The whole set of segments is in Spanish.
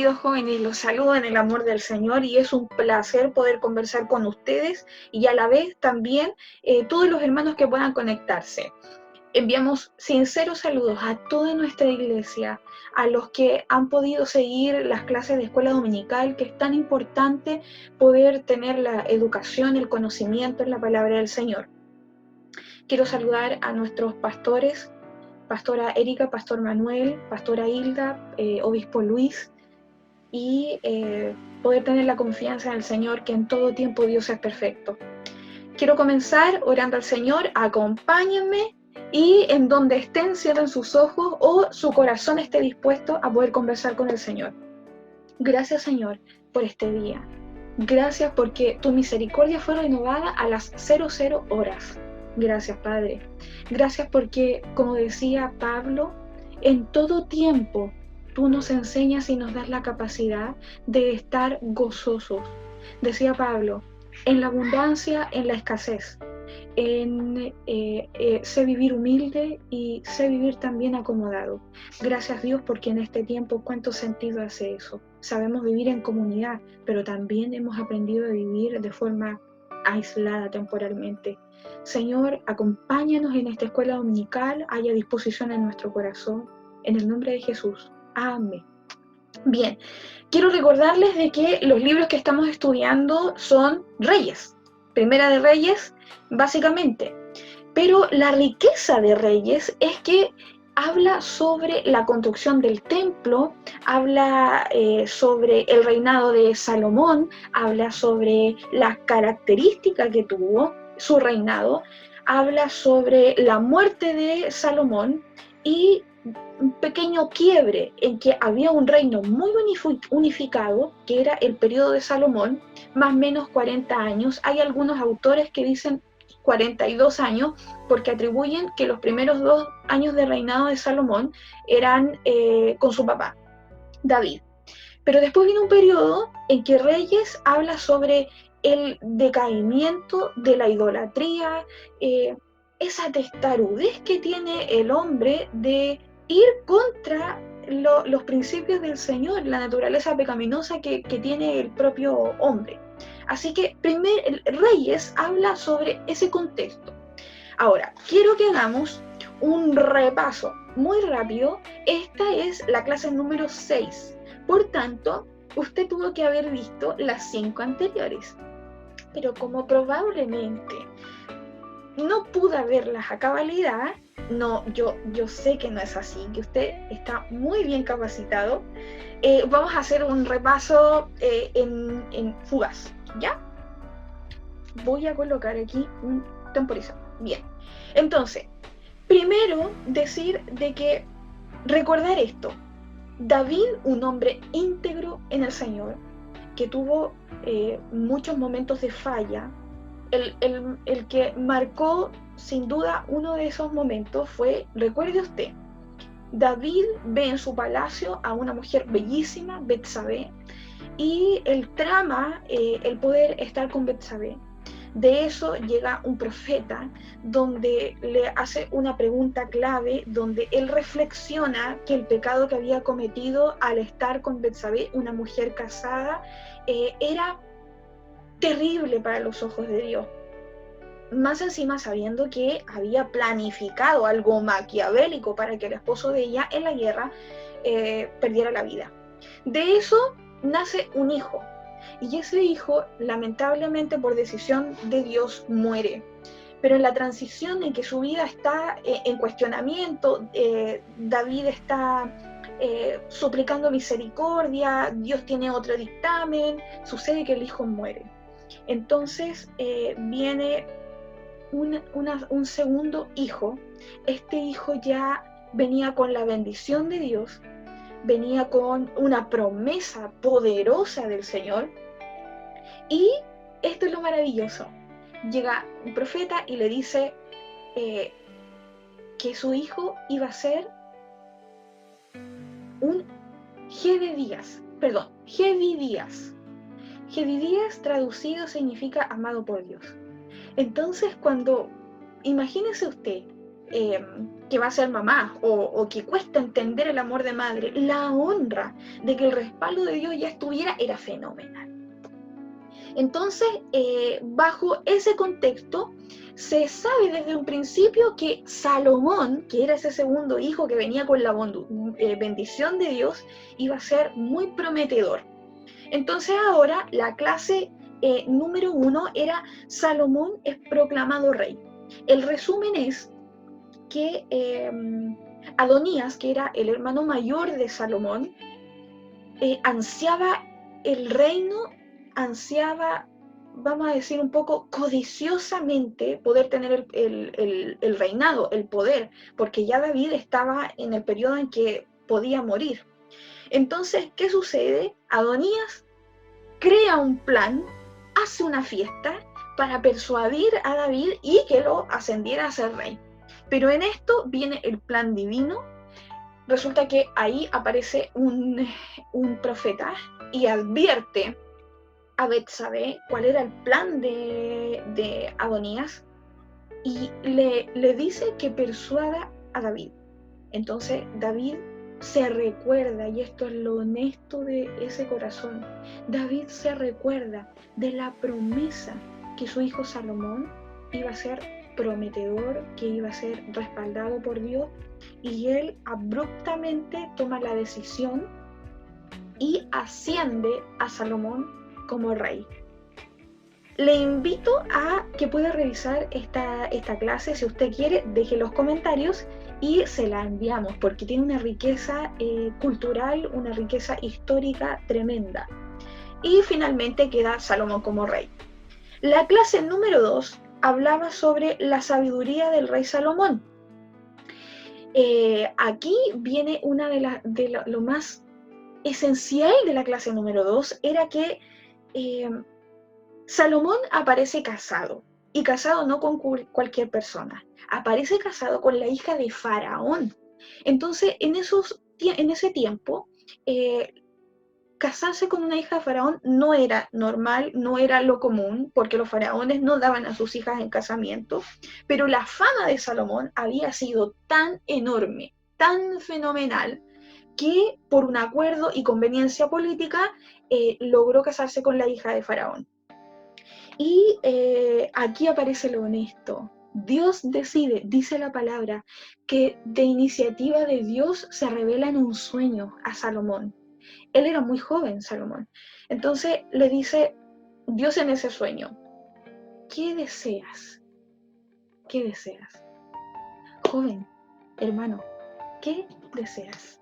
queridos jóvenes, los saludo en el amor del Señor y es un placer poder conversar con ustedes y a la vez también todos los hermanos que puedan conectarse. Enviamos sinceros saludos a toda nuestra iglesia, a los que han podido seguir las clases de escuela dominical, que es tan importante poder tener la educación, el conocimiento en la palabra del Señor. Quiero saludar a nuestros pastores, Pastora Erika, Pastor Manuel, Pastora Hilda, Obispo Luis, y poder tener la confianza en el Señor, que en todo tiempo Dios es perfecto. Quiero comenzar orando al Señor, acompáñenme y en donde estén cierren sus ojos o su corazón esté dispuesto a poder conversar con el Señor. Gracias, Señor, por este día. Gracias porque tu misericordia fue renovada a las 00 horas. Gracias, Padre. Gracias porque, como decía Pablo, en todo tiempo tú nos enseñas y nos das la capacidad de estar gozosos. Decía Pablo, en la abundancia, en la escasez, sé vivir humilde y sé vivir también acomodado. Gracias, Dios, porque en este tiempo cuánto sentido hace eso. Sabemos vivir en comunidad, pero también hemos aprendido a vivir de forma aislada temporalmente. Señor, acompáñanos en esta escuela dominical, haya disposición en nuestro corazón, en el nombre de Jesús. Amén. Bien, quiero recordarles de que los libros que estamos estudiando son Reyes, Primera de Reyes, básicamente. Pero la riqueza de Reyes es que habla sobre la construcción del templo, habla sobre el reinado de Salomón, habla sobre las características que tuvo su reinado, habla sobre la muerte de Salomón y un pequeño quiebre en que había un reino muy unificado, que era el periodo de Salomón, más o menos 40 años. Hay algunos autores que dicen 42 años, porque atribuyen que los primeros 2 años de reinado de Salomón eran con su papá, David. Pero después viene un periodo en que Reyes habla sobre el decaimiento de la idolatría, esa testarudez que tiene el hombre de ir contra los principios del Señor, la naturaleza pecaminosa que tiene el propio hombre. Así que Reyes habla sobre ese contexto. Ahora, quiero que hagamos un repaso muy rápido. Esta es la clase número 6. Por tanto, usted tuvo que haber visto las 5 anteriores. Pero como probablemente no pude verlas a cabalidad, no, yo sé que no es así, que usted está muy bien capacitado. Vamos a hacer un repaso en fugaz, ¿ya? Voy a colocar aquí un temporizador. Bien, entonces, primero decir de que recordar esto. David, un hombre íntegro en el Señor, que tuvo muchos momentos de falla. El que marcó sin duda uno de esos momentos fue, recuerde usted, David ve en su palacio a una mujer bellísima, Betsabé, y él trama el poder estar con Betsabé. De eso llega un profeta donde le hace una pregunta clave, donde él reflexiona que el pecado que había cometido al estar con Betsabé, una mujer casada, era terrible para los ojos de Dios. Más encima sabiendo que había planificado algo maquiavélico para que el esposo de ella en la guerra perdiera la vida. De eso nace un hijo. Y ese hijo, lamentablemente por decisión de Dios, muere. Pero en la transición en que su vida está en cuestionamiento, David está suplicando misericordia, Dios tiene otro dictamen, sucede que el hijo muere. Entonces viene un segundo hijo. Este hijo ya venía con la bendición de Dios, venía con una promesa poderosa del Señor. Y esto es lo maravilloso. Llega un profeta y le dice que su hijo iba a ser un Jedidías. Jedidías traducido significa amado por Dios. Entonces, imagínese usted, que va a ser mamá o que cuesta entender el amor de madre, la honra de que el respaldo de Dios ya estuviera era fenomenal. Entonces, bajo ese contexto, se sabe desde un principio que Salomón, que era ese segundo hijo que venía con la bendición de Dios, iba a ser muy prometedor. Entonces ahora la clase número 1 era Salomón es proclamado rey. El resumen es que Adonías, que era el hermano mayor de Salomón, ansiaba el reino, ansiaba, vamos a decir un poco codiciosamente, poder tener el reinado, el poder, porque ya David estaba en el periodo en que podía morir. Entonces, ¿qué sucede? Adonías crea un plan, hace una fiesta para persuadir a David y que lo ascendiera a ser rey. Pero en esto viene el plan divino. Resulta que ahí aparece un profeta y advierte a Betsabé cuál era el plan de Adonías y le dice que persuada a David. Entonces David se recuerda, y esto es lo honesto de ese corazón, David se recuerda de la promesa que su hijo Salomón iba a ser prometedor, que iba a ser respaldado por Dios, y él abruptamente toma la decisión y asciende a Salomón como rey. Le invito a que pueda revisar esta clase, si usted quiere, deje los comentarios y se la enviamos, porque tiene una riqueza cultural, una riqueza histórica tremenda. Y finalmente queda Salomón como rey. La clase número 2 hablaba sobre la sabiduría del rey Salomón. Aquí viene una de lo más esencial de la clase número 2, era que Salomón aparece casado, y casado no con cualquier persona, aparece casado con la hija de Faraón. Entonces, en ese tiempo, casarse con una hija de Faraón no era normal, no era lo común, porque los faraones no daban a sus hijas en casamiento, pero la fama de Salomón había sido tan enorme, tan fenomenal, que por un acuerdo y conveniencia política logró casarse con la hija de Faraón. Y aquí aparece lo honesto. Dios decide, dice la palabra, que de iniciativa de Dios se revela en un sueño a Salomón. Él era muy joven, Salomón. Entonces le dice Dios en ese sueño, ¿qué deseas? ¿Qué deseas? Joven, hermano, ¿qué deseas?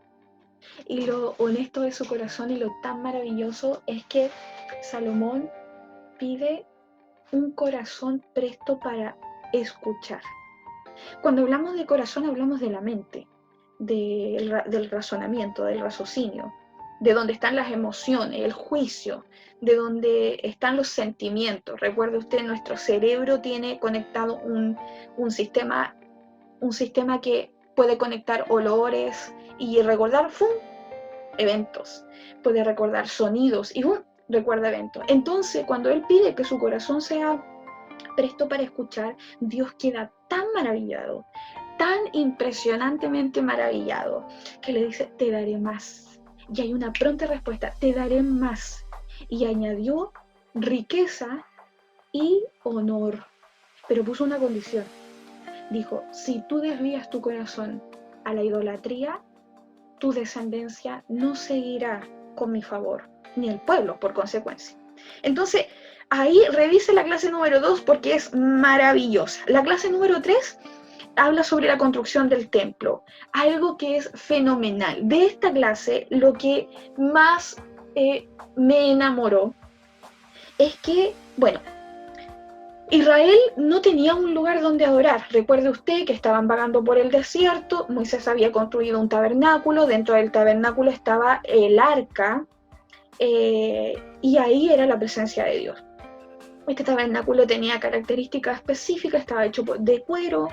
Y lo honesto de su corazón y lo tan maravilloso es que Salomón pide un corazón presto para escuchar. Cuando hablamos de corazón hablamos de la mente, del razonamiento, del raciocinio, de donde están las emociones, el juicio, de donde están los sentimientos. Recuerde usted, nuestro cerebro tiene conectado un sistema que puede conectar olores y recordar eventos, puede recordar sonidos y recuerda eventos. Entonces, cuando él pide que su corazón sea presto para escuchar, Dios queda tan maravillado, tan impresionantemente maravillado, que le dice, te daré más. Y hay una pronta respuesta, te daré más. Y añadió riqueza y honor, pero puso una condición. Dijo, si tú desvías tu corazón a la idolatría, tu descendencia no seguirá con mi favor, ni el pueblo por consecuencia. Entonces, ahí revise la clase número 2 porque es maravillosa. La clase número 3 habla sobre la construcción del templo, algo que es fenomenal. De esta clase, lo que más me enamoró es que, bueno, Israel no tenía un lugar donde adorar. Recuerde usted que estaban vagando por el desierto, Moisés había construido un tabernáculo, dentro del tabernáculo estaba el arca, y ahí era la presencia de Dios. Este tabernáculo tenía características específicas, estaba hecho de cuero,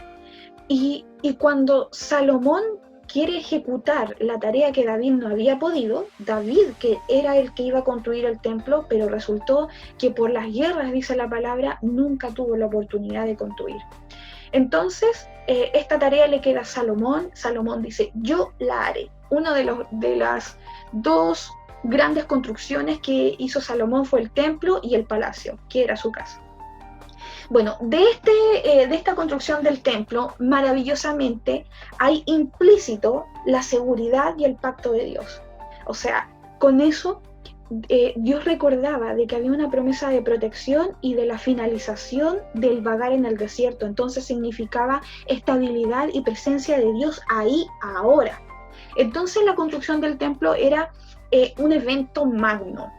y cuando Salomón quiere ejecutar la tarea que David no había podido, David, que era el que iba a construir el templo, pero resultó que por las guerras, dice la palabra, nunca tuvo la oportunidad de construir. Entonces, esta tarea le queda a Salomón. Salomón dice, yo la haré. Una de las dos grandes construcciones que hizo Salomón fue el templo y el palacio, que era su casa. Bueno, de esta construcción del templo, maravillosamente, hay implícito la seguridad y el pacto de Dios. O sea, con eso Dios recordaba de que había una promesa de protección y de la finalización del vagar en el desierto. Entonces significaba estabilidad y presencia de Dios ahí, ahora. Entonces la construcción del templo era un evento magno.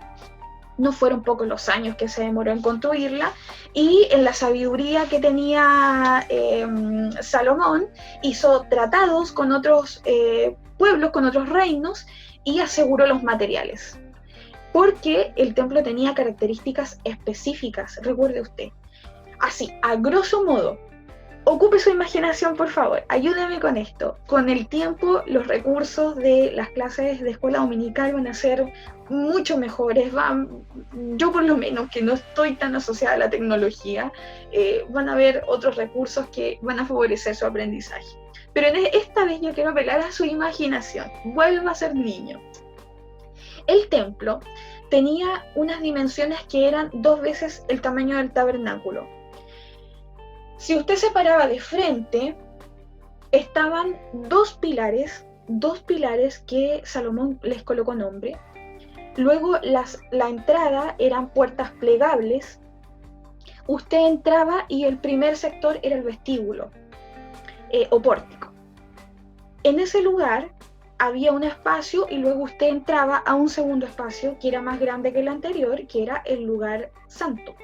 No fueron pocos los años que se demoró en construirla, y en la sabiduría que tenía Salomón, hizo tratados con otros pueblos, con otros reinos, y aseguró los materiales. Porque el templo tenía características específicas, recuerde usted. Así, a grosso modo, ocupe su imaginación, por favor, ayúdeme con esto. Con el tiempo, los recursos de las clases de escuela dominical van a ser mucho mejores. Yo por lo menos, que no estoy tan asociada a la tecnología, van a haber otros recursos que van a favorecer su aprendizaje. Pero esta vez yo quiero apelar a su imaginación. Vuelva a ser niño. El templo tenía unas dimensiones que eran 2 veces el tamaño del tabernáculo. Si usted se paraba de frente, estaban dos pilares que Salomón les colocó nombre. Luego la entrada eran puertas plegables. Usted entraba y el primer sector era el vestíbulo o pórtico. En ese lugar había un espacio y luego usted entraba a un segundo espacio que era más grande que el anterior, que era el lugar santo.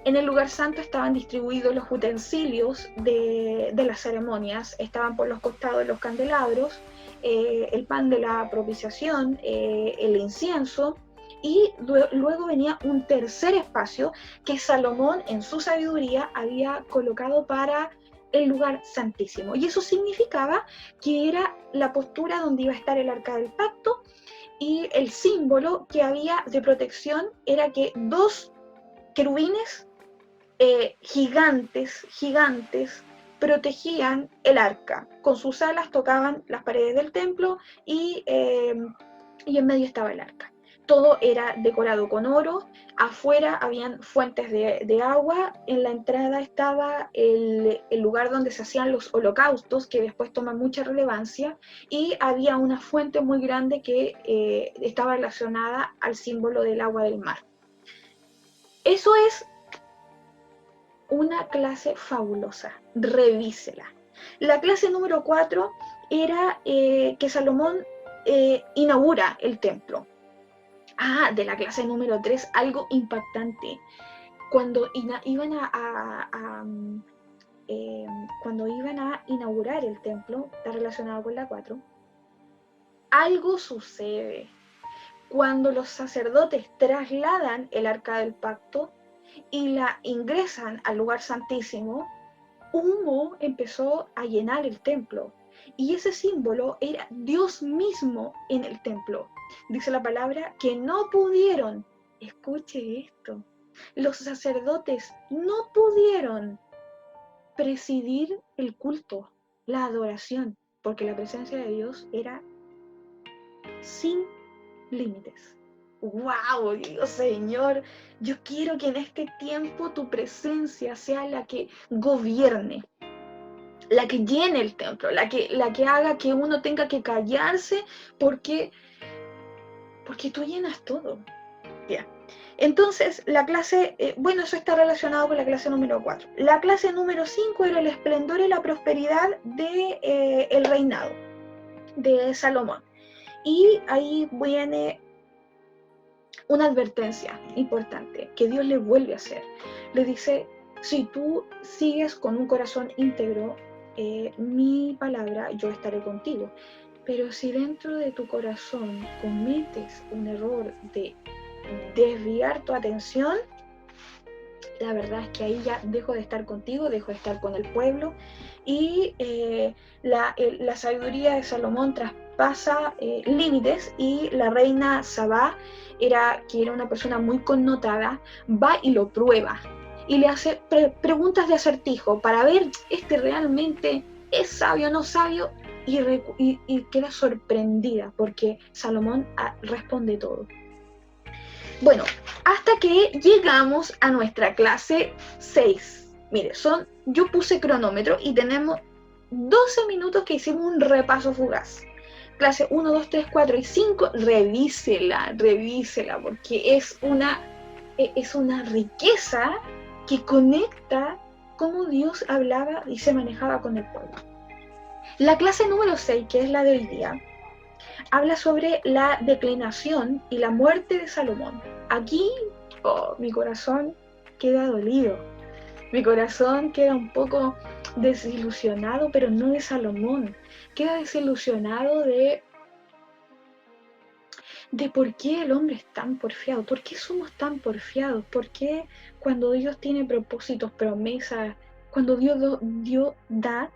En el lugar santo estaban distribuidos los utensilios de las ceremonias, estaban por los costados los candelabros, el pan de la propiciación, el incienso, y luego venía un tercer espacio que Salomón en su sabiduría había colocado para el lugar santísimo. Y eso significaba que era la postura donde iba a estar el arca del pacto, y el símbolo que había de protección era que 2 querubines gigantes protegían el arca. Con sus alas tocaban las paredes del templo y en medio estaba el arca. Todo era decorado con oro. Afuera habían fuentes de agua. En la entrada estaba el lugar donde se hacían los holocaustos, que después toman mucha relevancia, y había una fuente muy grande que estaba relacionada al símbolo del agua del mar. Eso es una clase fabulosa, revísela. La clase número 4 era que Salomón inaugura el templo. De la clase número 3, algo impactante. Cuando iban a inaugurar el templo, está relacionado con la 4, algo sucede. Cuando los sacerdotes trasladan el arca del pacto y la ingresan al lugar santísimo, humo empezó a llenar el templo. Y ese símbolo era Dios mismo en el templo. Dice la palabra que no pudieron, escuche esto, los sacerdotes no pudieron presidir el culto, la adoración, porque la presencia de Dios era sin límites. ¡Wow! Dios Señor, yo quiero que en este tiempo tu presencia sea la que gobierne, la que llene el templo, la que haga que uno tenga que callarse porque tú llenas todo. Bien. Entonces, la clase, eso está relacionado con la clase número 4. La clase número 5 era el esplendor y la prosperidad del reinado de Salomón. Y ahí viene una advertencia importante que Dios le vuelve a hacer. Le dice, si tú sigues con un corazón íntegro, mi palabra, yo estaré contigo. Pero si dentro de tu corazón cometes un error de desviar tu atención, la verdad es que ahí ya dejo de estar contigo, dejo de estar con el pueblo. Y la sabiduría de Salomón traspasa límites, y la reina Sabá, que era una persona muy connotada, va y lo prueba. y le hace preguntas de acertijo para ver este realmente es sabio o no sabio, y queda sorprendida porque Salomón responde todo. Bueno, hasta que llegamos a nuestra clase 6. Mire, yo puse cronómetro y tenemos 12 minutos que hicimos un repaso fugaz. Clase 1, 2, 3, 4 y 5, revísela, porque es una riqueza que conecta cómo Dios hablaba y se manejaba con el pueblo. La clase número 6, que es la de hoy día, habla sobre la declinación y la muerte de Salomón. Aquí, mi corazón queda dolido. Mi corazón queda un poco desilusionado, pero no de Salomón. Queda desilusionado de por qué el hombre es tan porfiado, por qué somos tan porfiados, por qué cuando Dios tiene propósitos, promesas, cuando Dios da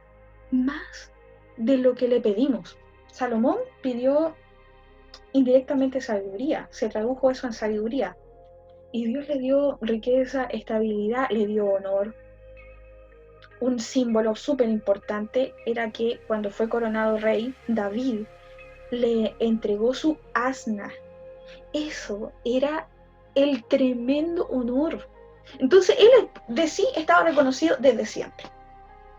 más de lo que le pedimos. Salomón pidió indirectamente sabiduría, se tradujo eso en sabiduría, y Dios le dio riqueza, estabilidad, le dio honor. Un símbolo súper importante era que cuando fue coronado rey, David le entregó su asna. Eso era el tremendo honor. Entonces él de sí estaba reconocido desde siempre.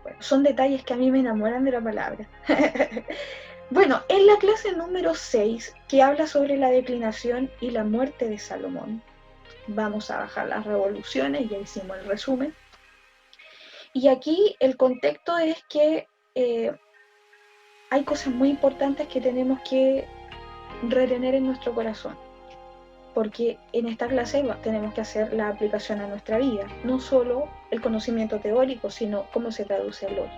Bueno, son detalles que a mí me enamoran de la palabra. Bueno, en la clase número 6, que habla sobre la declinación y la muerte de Salomón, vamos a bajar las revoluciones, ya hicimos el resumen. Y aquí el contexto es que hay cosas muy importantes que tenemos que retener en nuestro corazón, porque en esta clase tenemos que hacer la aplicación a nuestra vida, no solo el conocimiento teórico, sino cómo se traduce el hoy.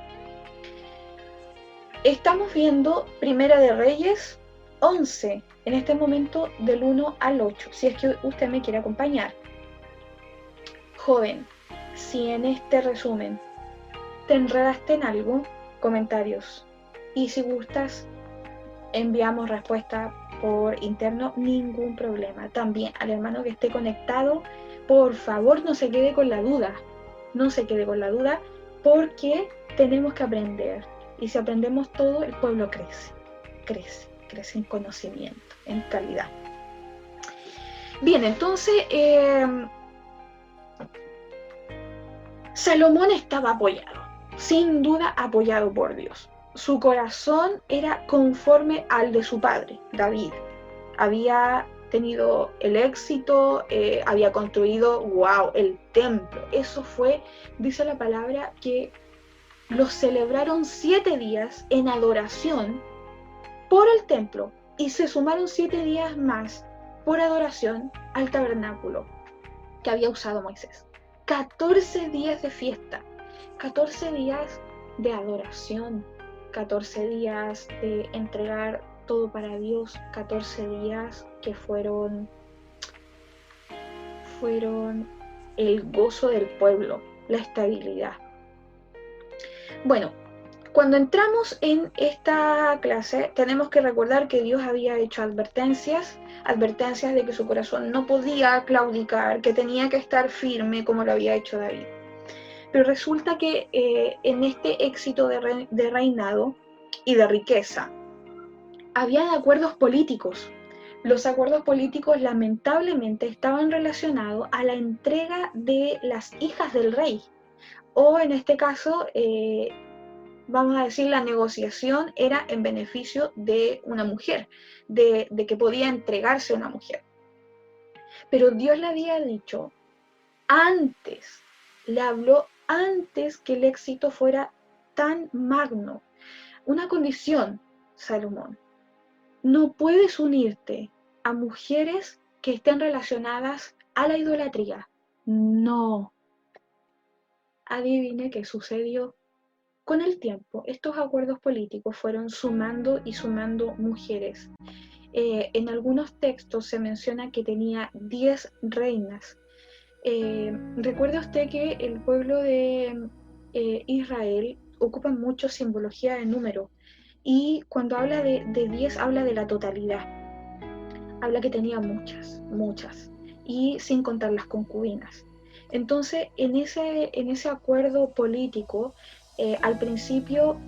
Estamos viendo Primera de Reyes 11, en este momento del 1 al 8, si es que usted me quiere acompañar. Joven, si en este resumen te enredaste en algo, comentarios. Y si gustas, enviamos respuesta por interno, ningún problema. También al hermano que esté conectado, por favor no se quede con la duda. No se quede con la duda, porque tenemos que aprender. Y si aprendemos todo, el pueblo crece en conocimiento, en calidad. Bien, entonces Salomón estaba apoyado, sin duda apoyado por Dios. Su corazón era conforme al de su padre, David. Había tenido el éxito, había construido, el templo. Eso fue, dice la palabra, que los celebraron 7 días en adoración por el templo y se sumaron 7 días más por adoración al tabernáculo que había usado Moisés. 14 días de fiesta, 14 días de adoración, 14 días de entregar todo para Dios, 14 días que fueron el gozo del pueblo, la estabilidad. Bueno, cuando entramos en esta clase, tenemos que recordar que Dios había hecho advertencias de que su corazón no podía claudicar, que tenía que estar firme como lo había hecho David. Pero resulta que en este éxito de reinado y de riqueza, había acuerdos políticos. Los acuerdos políticos lamentablemente estaban relacionados a la entrega de las hijas del rey, o en este caso, vamos a decir, la negociación era en beneficio de una mujer, de que podía entregarse una mujer. Pero Dios le había dicho antes, le habló antes que el éxito fuera tan magno. Una condición, Salomón: no puedes unirte a mujeres que estén relacionadas a la idolatría. No. Adivine qué sucedió. Con el tiempo, estos acuerdos políticos fueron sumando y sumando mujeres. En algunos textos se menciona que tenía 10 reinas. Recuerde usted que el pueblo de Israel ocupa mucho simbología de número, y cuando habla de 10 habla de la totalidad. Habla que tenía muchas, y sin contar las concubinas. Entonces, en ese acuerdo político, al principio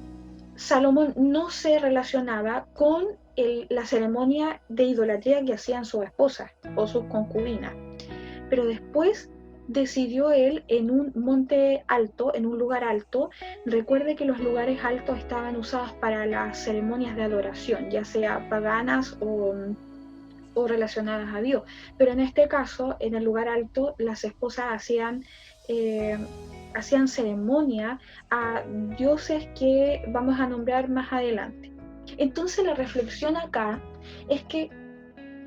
Salomón no se relacionaba con la ceremonia de idolatría que hacían sus esposas o sus concubinas, pero después decidió él en un monte alto, en un lugar alto. Recuerde que los lugares altos estaban usados para las ceremonias de adoración, ya sea paganas o relacionadas a Dios, pero en este caso, en el lugar alto, las esposas hacían ceremonia a dioses que vamos a nombrar más adelante. Entonces la reflexión acá es que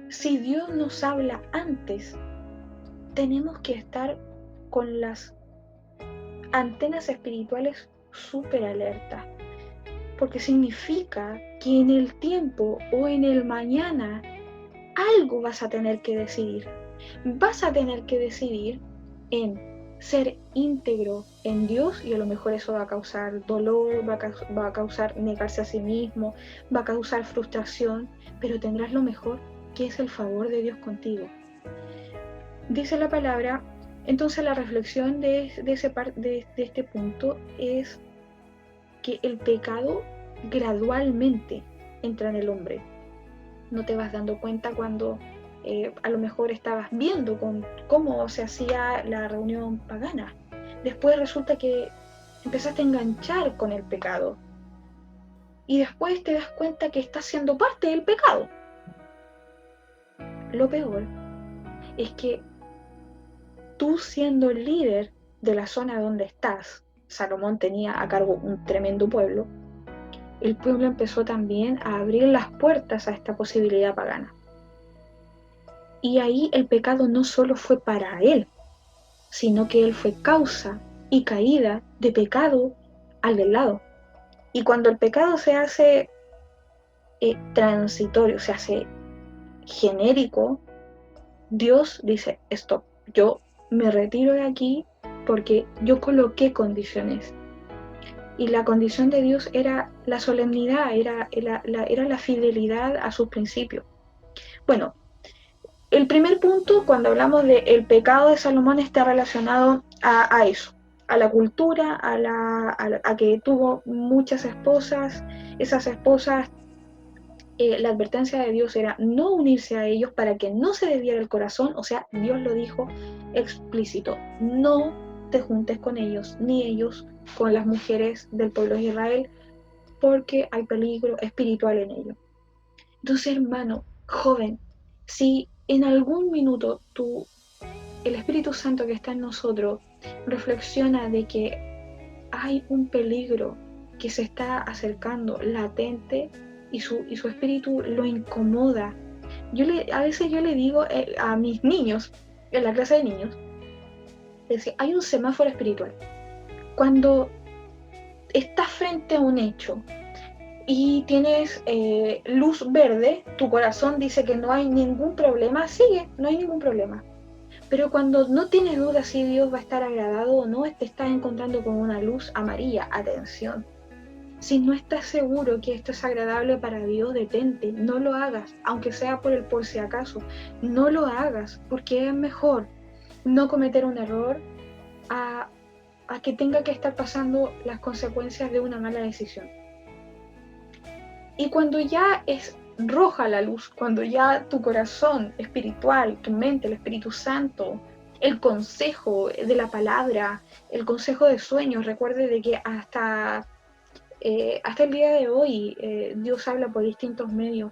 si Dios nos habla antes, tenemos que estar con las antenas espirituales súper alertas, porque significa que en el tiempo o en el mañana algo vas a tener que decidir. Vas a tener que decidir en ser íntegro en Dios, y a lo mejor eso va a causar dolor, va a causar negarse a sí mismo, va a causar frustración, pero tendrás lo mejor, que es el favor de Dios contigo. Dice la palabra, entonces la reflexión de este punto es que el pecado gradualmente entra en el hombre. No te vas dando cuenta cuando a lo mejor estabas viendo cómo se hacía la reunión pagana. Después resulta que empezaste a enganchar con el pecado. Y después te das cuenta que estás siendo parte del pecado. Lo peor es que tú, siendo el líder de la zona donde estás, Salomón tenía a cargo un tremendo pueblo, el pueblo empezó también a abrir las puertas a esta posibilidad pagana. Y ahí el pecado no solo fue para él, sino que él fue causa y caída de pecado al del lado. Y cuando el pecado se hace transitorio, se hace genérico, Dios dice, stop, yo me retiro de aquí porque yo coloqué condiciones. Y la condición de Dios era la solemnidad, era la fidelidad a sus principios. Bueno, el primer punto, cuando hablamos del pecado de Salomón, está relacionado a eso, a la cultura, a que tuvo muchas esposas. Esas esposas, la advertencia de Dios era no unirse a ellos para que no se desviara el corazón. O sea, Dios lo dijo explícito, no te juntes con ellos, ni ellos con las mujeres del pueblo de Israel, porque hay peligro espiritual en ello. Entonces, hermano, joven, si en algún minuto el Espíritu Santo que está en nosotros reflexiona de que hay un peligro que se está acercando latente y su espíritu lo incomoda, a veces yo le digo a mis niños, en la clase de niños, decir, hay un semáforo espiritual. Cuando estás frente a un hecho y tienes luz verde, tu corazón dice que no hay ningún problema, sigue, no hay ningún problema. Pero cuando no tienes duda si Dios va a estar agradado o no, te estás encontrando con una luz amarilla. Atención. Si no estás seguro que esto es agradable para Dios, detente, no lo hagas, aunque sea por si acaso. No lo hagas, porque es mejor no cometer un error a que tenga que estar pasando las consecuencias de una mala decisión. Y cuando ya es roja la luz, cuando ya tu corazón espiritual, tu mente, el Espíritu Santo, el consejo de la palabra, el consejo de sueños, recuerde de que hasta el día de hoy Dios habla por distintos medios,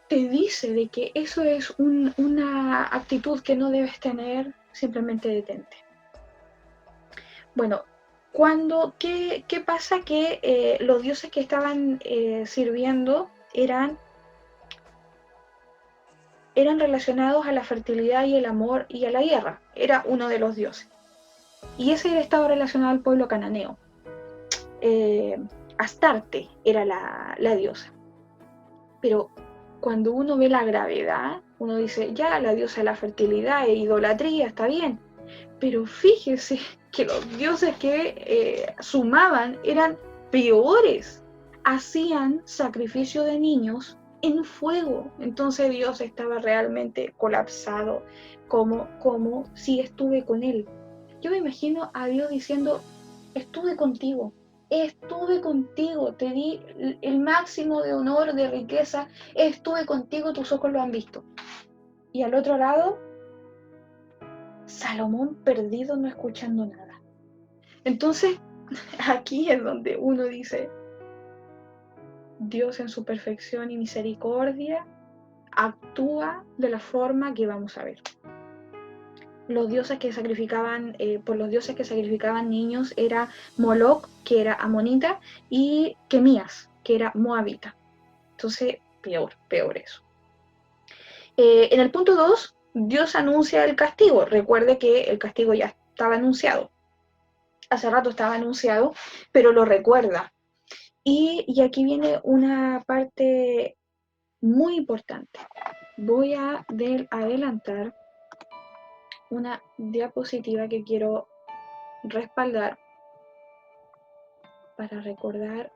te dice de que eso es una actitud que no debes tener, simplemente detente. Bueno, ¿qué pasa? Que los dioses que estaban sirviendo eran relacionados a la fertilidad y el amor y a la guerra. Era uno de los dioses. Y ese estaba relacionado al pueblo cananeo. Astarte era la diosa. Pero cuando uno ve la gravedad, uno dice, ya, la diosa de la fertilidad e idolatría, está bien. Pero fíjese que los dioses que sumaban eran peores. Hacían sacrificio de niños en fuego. Entonces Dios estaba realmente colapsado, como si estuve con él. Yo me imagino a Dios diciendo, estuve contigo, te di el máximo de honor, de riqueza, estuve contigo, tus ojos lo han visto. Y al otro lado, Salomón perdido, no escuchando nada. Entonces, aquí es donde uno dice, Dios en su perfección y misericordia actúa de la forma que vamos a ver. Los dioses que sacrificaban, por los dioses que sacrificaban niños era Moloch, que era amonita, y Quemías, que era moabita. Entonces, peor eso. En el punto 2, Dios anuncia el castigo. Recuerde que el castigo ya estaba anunciado. Hace rato estaba anunciado, pero lo recuerda. Y aquí viene una parte muy importante. Voy a adelantar una diapositiva que quiero respaldar para recordar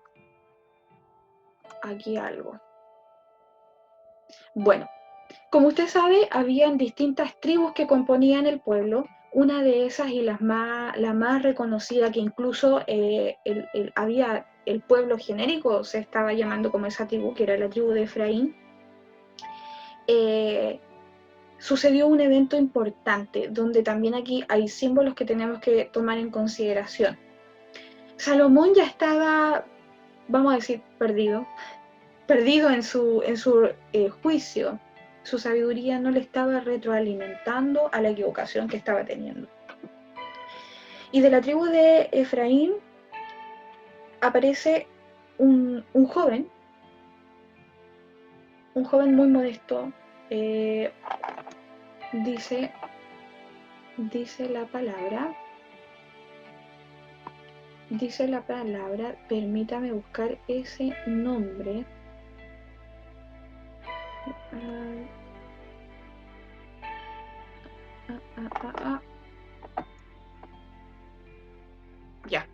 aquí algo. Bueno, como usted sabe, habían distintas tribus que componían el pueblo. Una de esas y la más reconocida, que incluso había el pueblo genérico, se estaba llamando como esa tribu, que era la tribu de Efraín. Sucedió un evento importante, donde también aquí hay símbolos que tenemos que tomar en consideración. Salomón ya estaba, vamos a decir, perdido en su juicio. Su sabiduría no le estaba retroalimentando a la equivocación que estaba teniendo. Y de la tribu de Efraín aparece un joven muy modesto. Dice la palabra, permítame buscar ese nombre. Ya,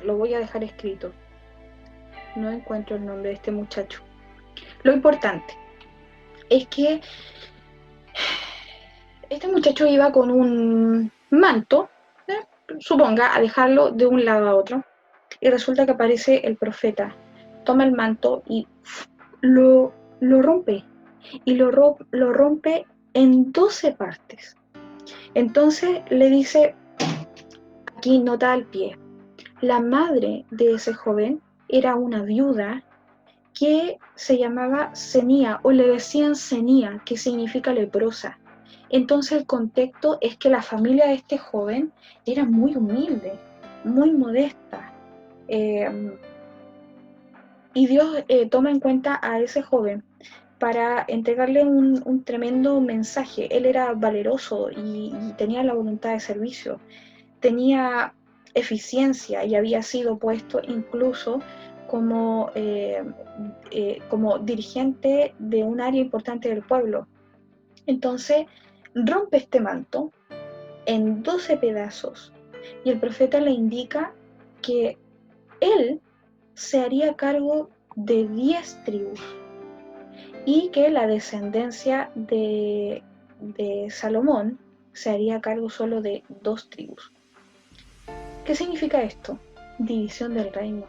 lo voy a dejar escrito. No encuentro el nombre de este muchacho. Lo importante es que este muchacho iba con un manto, suponga, a dejarlo de un lado a otro, y resulta que aparece el profeta, toma el manto y lo rompe, y lo rompe en 12 partes. Entonces le dice, aquí nota al pie, la madre de ese joven era una viuda que se llamaba Senía, o le decían Senía, que significa leprosa. Entonces el contexto es que la familia de este joven era muy humilde, muy modesta. Y Dios toma en cuenta a ese joven para entregarle un tremendo mensaje. Él era valeroso y tenía la voluntad de servicio, tenía eficiencia y había sido puesto incluso como dirigente de un área importante del pueblo. Entonces rompe este manto en 12 pedazos y el profeta le indica que él se haría cargo de 10 tribus y que la descendencia de Salomón se haría cargo solo de 2 tribus. ¿Qué significa esto? División del reino.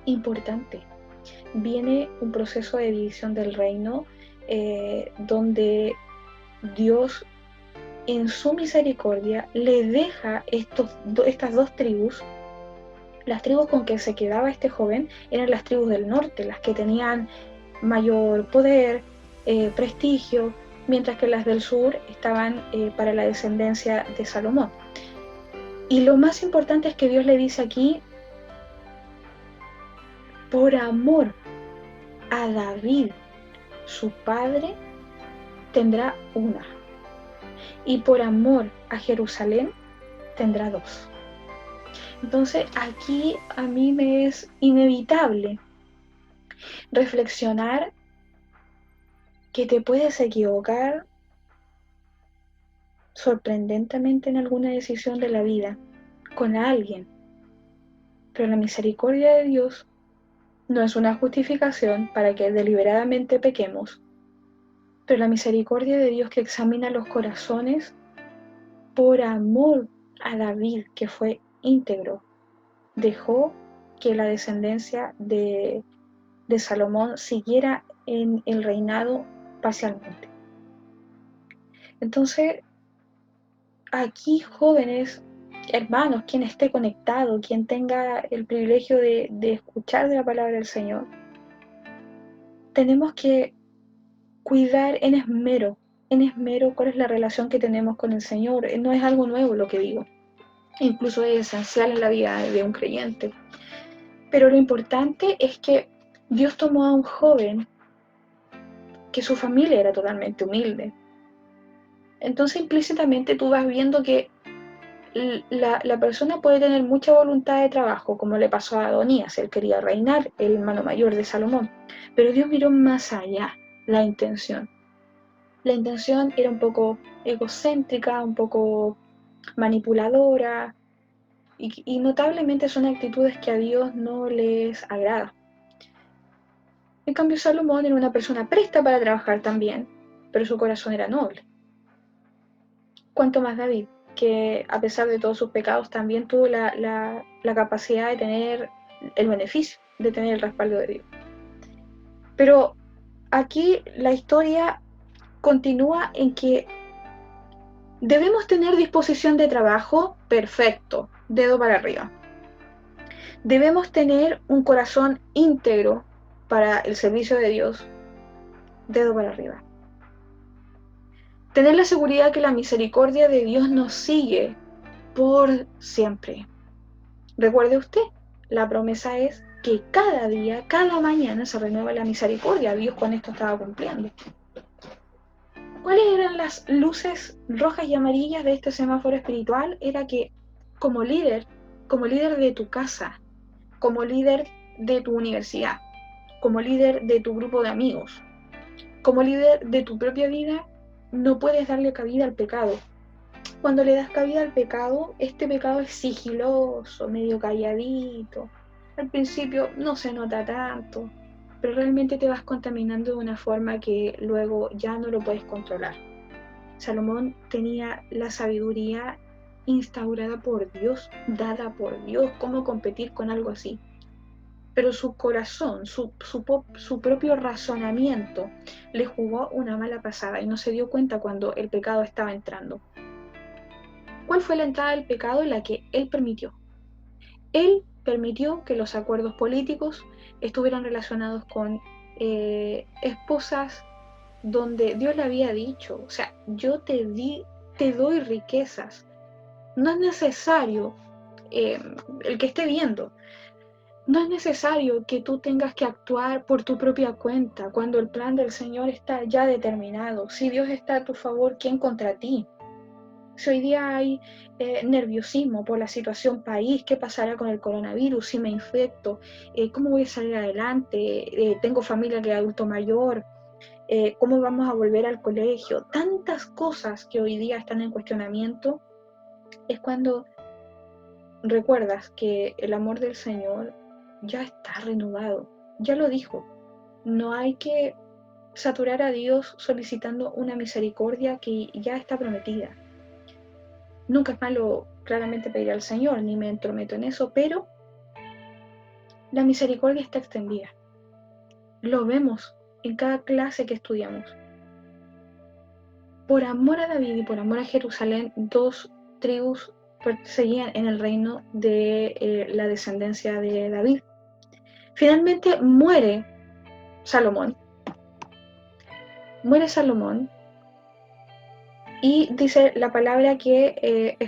Importante. Viene un proceso de división del reino donde Dios en su misericordia le deja estas 2 tribus. Las tribus con que se quedaba este joven eran las tribus del norte, las que tenían mayor poder, prestigio, mientras que las del sur estaban para la descendencia de Salomón. Y lo más importante es que Dios le dice aquí, por amor a David, su padre, tendrá una. Y por amor a Jerusalén, tendrá 2. Entonces aquí a mí me es inevitable reflexionar que te puedes equivocar sorprendentemente en alguna decisión de la vida con alguien, pero la misericordia de Dios no es una justificación para que deliberadamente pequemos, Pero la misericordia de Dios que examina los corazones, por amor a David, que fue íntegro, dejó que la descendencia de Salomón siguiera en el reinado parcialmente. Entonces, aquí jóvenes, hermanos, quien esté conectado, quien tenga el privilegio de escuchar de la palabra del Señor, tenemos que cuidar en esmero cuál es la relación que tenemos con el Señor. No es algo nuevo lo que digo, incluso es esencial en la vida de un creyente. Pero lo importante es que Dios tomó a un joven que su familia era totalmente humilde. Entonces implícitamente tú vas viendo que la persona puede tener mucha voluntad de trabajo, como le pasó a Adonías. Él quería reinar, el hermano mayor de Salomón, pero Dios miró más allá la intención. La intención era un poco egocéntrica, un poco manipuladora, y notablemente son actitudes que a Dios no les agrada. En cambio, Salomón era una persona presta para trabajar también, pero su corazón era noble. Cuanto más David, que a pesar de todos sus pecados también tuvo la capacidad de tener el beneficio, de tener el respaldo de Dios. Pero aquí la historia continúa en que debemos tener disposición de trabajo, perfecto, dedo para arriba. Debemos tener un corazón íntegro para el servicio de Dios, dedo para arriba. Tener la seguridad que la misericordia de Dios nos sigue por siempre. Recuerde usted, la promesa es que cada día, cada mañana se renueva la misericordia. Dios con esto estaba cumpliendo. ¿Cuáles eran las luces rojas y amarillas de este semáforo espiritual? Era que como líder de tu casa, como líder de tu universidad, como líder de tu grupo de amigos, como líder de tu propia vida, no puedes darle cabida al pecado. Cuando le das cabida al pecado, este pecado es sigiloso, medio calladito. Al principio no se nota tanto, pero realmente te vas contaminando de una forma que luego ya no lo puedes controlar. Salomón tenía la sabiduría instaurada por Dios, dada por Dios, cómo competir con algo así. Pero su corazón, su propio razonamiento le jugó una mala pasada y no se dio cuenta cuando el pecado estaba entrando. ¿Cuál fue la entrada del pecado? La que él permitió. Él permitió que los acuerdos políticos estuvieran relacionados con esposas donde Dios le había dicho, o sea, yo te doy riquezas. No es necesario, el que esté viendo, no es necesario que tú tengas que actuar por tu propia cuenta cuando el plan del Señor está ya determinado. Si Dios está a tu favor, ¿quién contra ti? Si hoy día hay nerviosismo por la situación país, ¿qué pasará con el coronavirus? Si me infecto, ¿cómo voy a salir adelante? Tengo familia que es adulto mayor, ¿cómo vamos a volver al colegio? Tantas cosas que hoy día están en cuestionamiento, es cuando recuerdas que el amor del Señor ya está renovado, ya lo dijo. No hay que saturar a Dios solicitando una misericordia que ya está prometida. Nunca es malo claramente pedir al Señor, ni me entrometo en eso, pero la misericordia está extendida. Lo vemos en cada clase que estudiamos. Por amor a David y por amor a Jerusalén, dos tribus seguían en el reino de la descendencia de David. Finalmente muere Salomón. Y dice la palabra que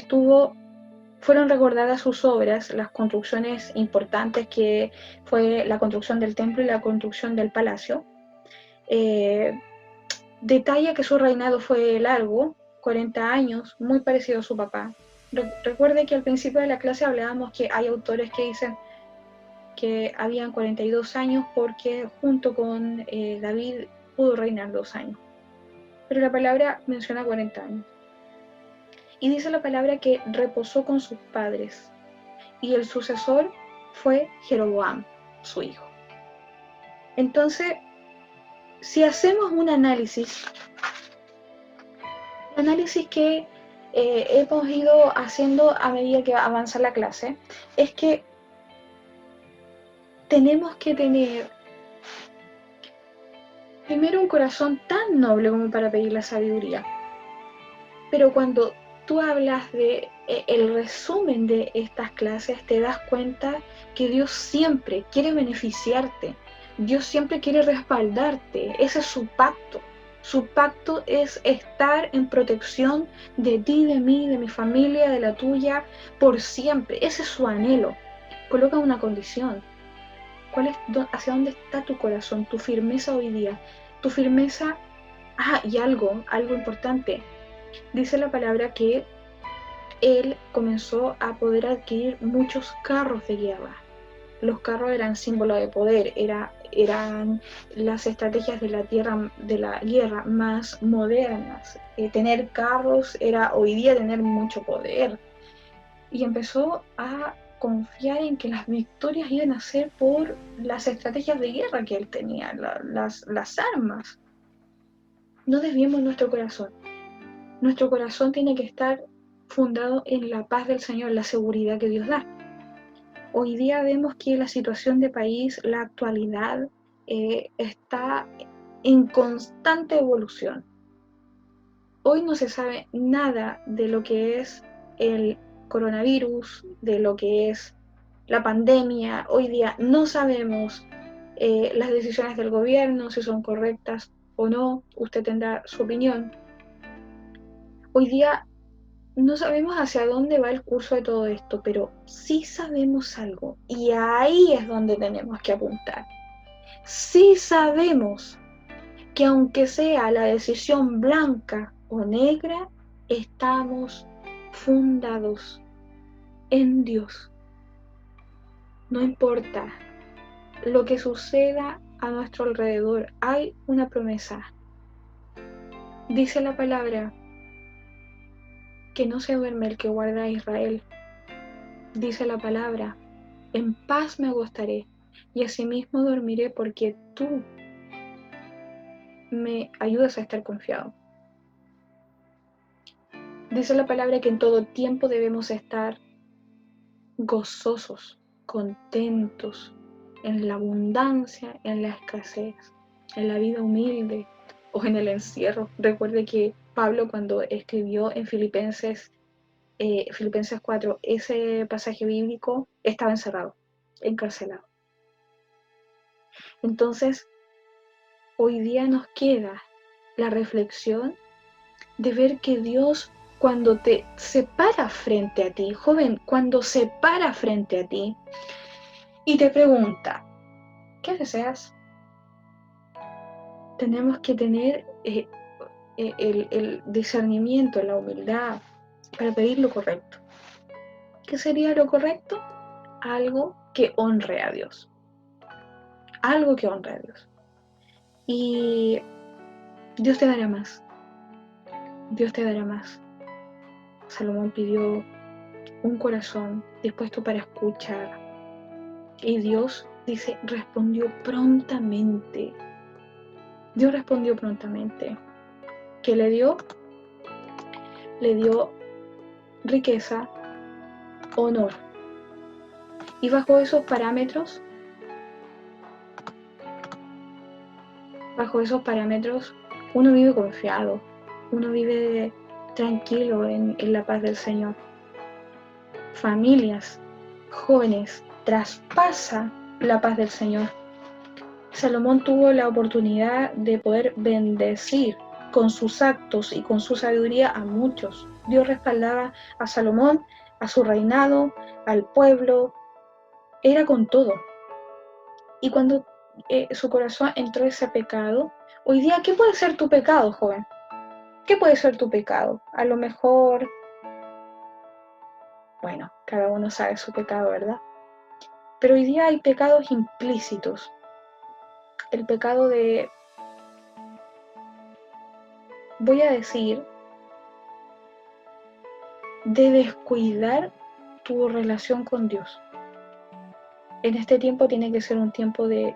fueron recordadas sus obras, las construcciones importantes que fue la construcción del templo y la construcción del palacio. Detalla que su reinado fue largo, 40 años, muy parecido a su papá. Recuerde que al principio de la clase hablábamos que hay autores que dicen que habían 42 años porque junto con David pudo reinar 2 años. Pero la palabra menciona 40 años. Y dice la palabra que reposó con sus padres. Y el sucesor fue Jeroboam, su hijo. Entonces, si hacemos un análisis, el análisis que hemos ido haciendo a medida que avanza la clase, es que tenemos que tener primero un corazón tan noble como para pedir la sabiduría. Pero cuando tú hablas de el resumen de estas clases, te das cuenta que Dios siempre quiere beneficiarte. Dios siempre quiere respaldarte. Ese es su pacto. Su pacto es estar en protección de ti, de mí, de mi familia, de la tuya, por siempre. Ese es su anhelo. Coloca una condición. ¿Hacia dónde está tu corazón, tu firmeza hoy día? Tu firmeza, y algo importante. Dice la palabra que él comenzó a poder adquirir muchos carros de guerra. Los carros eran símbolo de poder, eran las estrategias de la guerra más modernas. Tener carros era hoy día tener mucho poder. Y empezó a confiar en que las victorias iban a ser por las estrategias de guerra que él tenía, las armas. No desviemos nuestro corazón. Nuestro corazón tiene que estar fundado en la paz del Señor, la seguridad que Dios da. Hoy día vemos que la situación de país, la actualidad, está en constante evolución. Hoy no se sabe nada de lo que es el coronavirus, de lo que es la pandemia. Hoy día no sabemos las decisiones del gobierno, si son correctas o no. Usted tendrá su opinión. Hoy día no sabemos hacia dónde va el curso de todo esto, pero sí sabemos algo, y ahí es donde tenemos que apuntar. Sí sabemos que aunque sea la decisión blanca o negra, estamos fundados en Dios. No importa lo que suceda a nuestro alrededor, hay una promesa. Dice la palabra que no se duerme el que guarda a Israel. Dice la palabra: en paz me acostaré y asimismo dormiré, porque tú me ayudas a estar confiado. Dice la palabra que en todo tiempo debemos estar gozosos, contentos, en la abundancia, en la escasez, en la vida humilde o en el encierro. Recuerde que Pablo, cuando escribió en Filipenses 4, ese pasaje bíblico, estaba encerrado, encarcelado. Entonces, hoy día nos queda la reflexión de ver que Dios, cuando se para frente a ti, joven, cuando se para frente a ti y te pregunta, ¿qué deseas? Tenemos que tener el discernimiento, la humildad para pedir lo correcto. ¿Qué sería lo correcto? Algo que honre a Dios. Algo que honre a Dios. Y Dios te dará más. Dios te dará más. Salomón pidió un corazón dispuesto para escuchar. Y Dios, dice, respondió prontamente. Dios respondió prontamente. ¿Qué le dio? Le dio riqueza, honor. Y bajo esos parámetros, uno vive confiado, uno vive tranquilo en la paz del Señor. Familias, jóvenes, traspasa la paz del Señor. Salomón tuvo la oportunidad de poder bendecir con sus actos y con su sabiduría a muchos. Dios respaldaba a Salomón, a su reinado, al pueblo, era con todo. Y cuando su corazón entró ese pecado, hoy día, ¿qué puede ser tu pecado, joven? ¿Qué puede ser tu pecado? A lo mejor, bueno, cada uno sabe su pecado, ¿verdad? Pero hoy día hay pecados implícitos. El pecado de, voy a decir, de descuidar tu relación con Dios. En este tiempo tiene que ser un tiempo de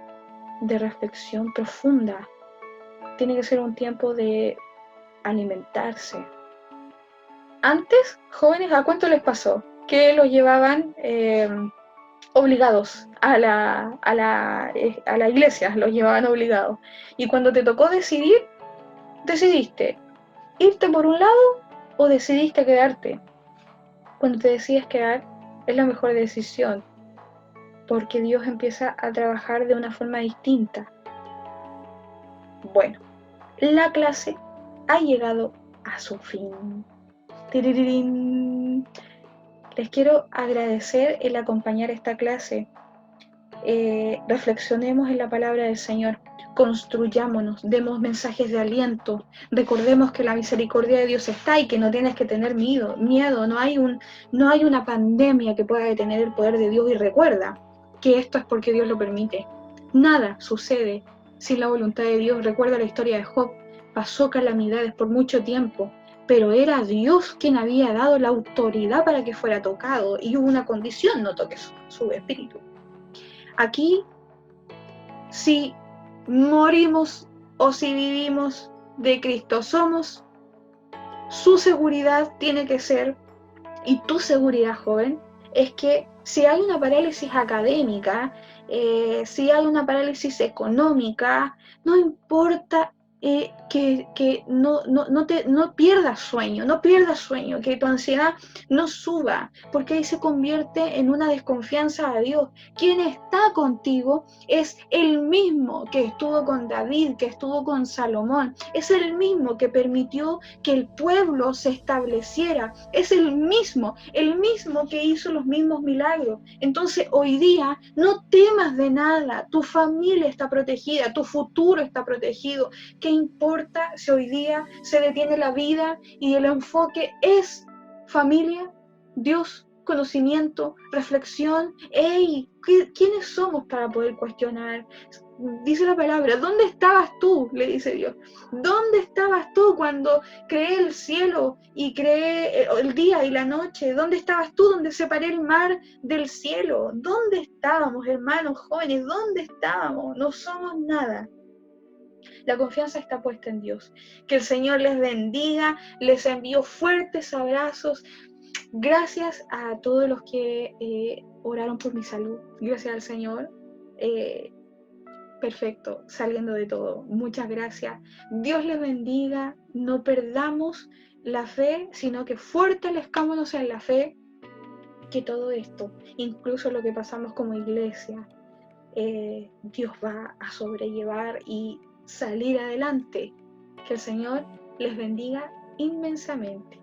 reflexión profunda, tiene que ser un tiempo de alimentarse. Antes, jóvenes, ¿a cuánto les pasó? Que los llevaban obligados a la iglesia, los llevaban obligados. Y cuando te tocó decidir, decidiste irte por un lado o decidiste quedarte. Cuando te decides quedar, es la mejor decisión, porque Dios empieza a trabajar de una forma distinta. Bueno, la clase ha llegado a su fin. ¡Tirirín! Les quiero agradecer el acompañar esta clase. Reflexionemos en la palabra del Señor, construyámonos, demos mensajes de aliento, recordemos que la misericordia de Dios está y que no tienes que tener miedo, no hay una pandemia que pueda detener el poder de Dios, y recuerda que esto es porque Dios lo permite. Nada sucede sin la voluntad de Dios. Recuerda la historia de Job, pasó calamidades por mucho tiempo, pero era Dios quien había dado la autoridad para que fuera tocado, y hubo una condición: no toques su espíritu. Aquí, si morimos o si vivimos, de Cristo somos. Su seguridad tiene que ser, y tu seguridad, joven, es que si hay una parálisis académica, si hay una parálisis económica, no importa, que no pierdas sueño, que tu ansiedad no suba, porque ahí se convierte en una desconfianza a Dios. Quien está contigo es el mismo que estuvo con David, que estuvo con Salomón, es el mismo que permitió que el pueblo se estableciera, es el mismo que hizo los mismos milagros. Entonces hoy día no temas de nada, tu familia está protegida, tu futuro está protegido. ¿Qué importa si hoy día se detiene la vida y el enfoque es familia, Dios, conocimiento, reflexión? ¡Ey! ¿Quiénes somos para poder cuestionar? Dice la palabra, ¿dónde estabas tú?, le dice Dios. ¿Dónde estabas tú cuando creé el cielo y creé el día y la noche? ¿Dónde estabas tú donde separé el mar del cielo? ¿Dónde estábamos, hermanos jóvenes? ¿Dónde estábamos? No somos nada. La confianza está puesta en Dios. Que el Señor les bendiga, les envío fuertes abrazos. Gracias a todos los que oraron por mi salud. Gracias al Señor. Perfecto, saliendo de todo. Muchas gracias. Dios les bendiga. No perdamos la fe, sino que fortalezcámonos en la fe, que todo esto, incluso lo que pasamos como iglesia, Dios va a sobrellevar y salir adelante. Que el Señor les bendiga inmensamente.